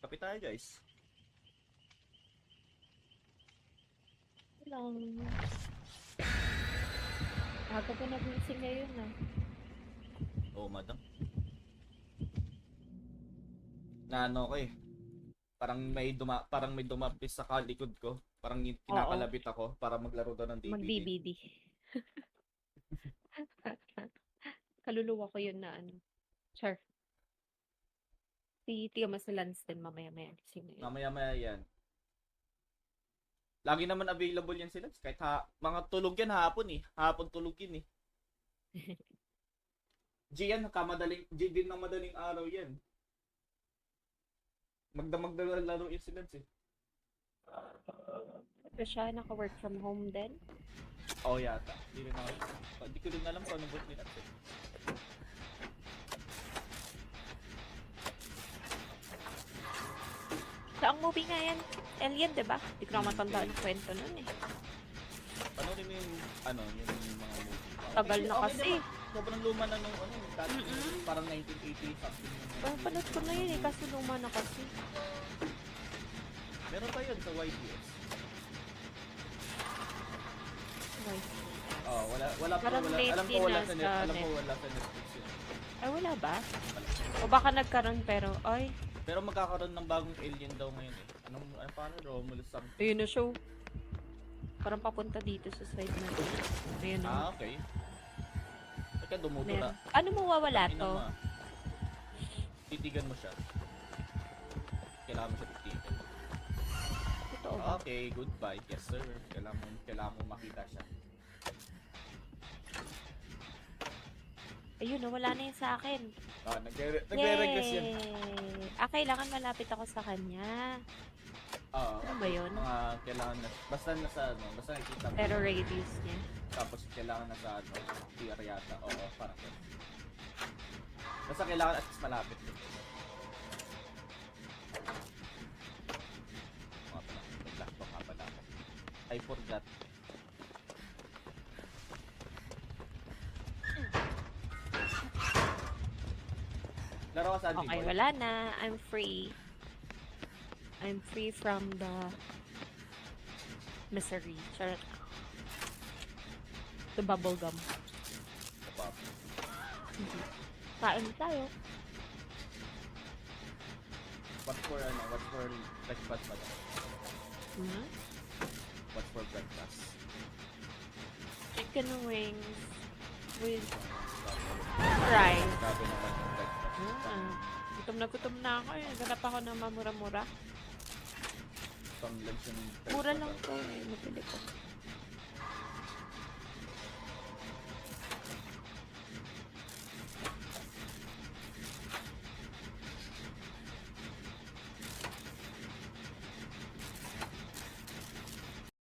Kapit tayo guys. Lang. Aga pa nagising ngayon ah. Oo, madam. Na ano ko eh. Parang may dumapis sa kalikod ko. Parang kinakalabit ako para maglaro daw ng DVD. Mag-DVD. Kaluluwa ko yun na ano. Char. Si Tio Masalans din mamaya-maya. Sino yun? Mamaya-maya yan. Lagi naman available yan sila. Kahit mga tulog yan hapon eh. Hapon tulog yan eh. G yan, G din ng madaling araw yan. Magdamag na laro yan sila eh. Pero siya naka-work from home din. Oo yata. Hindi ko rin alam kung anong work nila. So, ang movie nga yan, Alien, diba? Hindi ko na matandaan ang kwento nun eh. Panoorin mo yung, yung mga movie. Tagal na kasi. Sobrang luma na nung, parang 1980 something. Panood ko na yun eh, kasi luma na kasi. Meron pa yun sa YTS. Why? Oh, wala pa, Parang alam ko wala sa Netflix yun. Ay, wala ba? O baka nagkaroon pero, ay, Pero magkakaroon ng bagong alien daw ngayon eh. Paano? Romulus something. ayun na show. Parang papunta dito sa side na ito. Ayun na. Okay. Teka, dumuto Meron. na. Ano mawawala Ina to? mo, ah. Titigan mo siya. Kailangan mo siya titigan. Totoo ba? Okay, goodbye. Yes sir. Kailangan mo makita siya. Ayun, wala na yun sa akin. Nagre-request yan. Kailangan malapit ako sa kanya. Ano ba yun? Kailangan na, basta nakikita mo. Pero radius niya. Tapos kailangan na sa tier yata. Oo, parang ganun. Basta kailangan at least malapit. Nag-laptop nga pala ako. I forgot. Laro ka sa Okay, wala na. I'm free. I'm free from the misery. Charot. The bubble gum. Kain tayo. What's for breakfast ba? Hmm? What's for breakfast? Chicken wings with rice. Grabe naman yung breakfast. Gutom na ako eh. Ganap ako ng mamura-mura. Some lunch and Mura lang to eh. Mabili ko.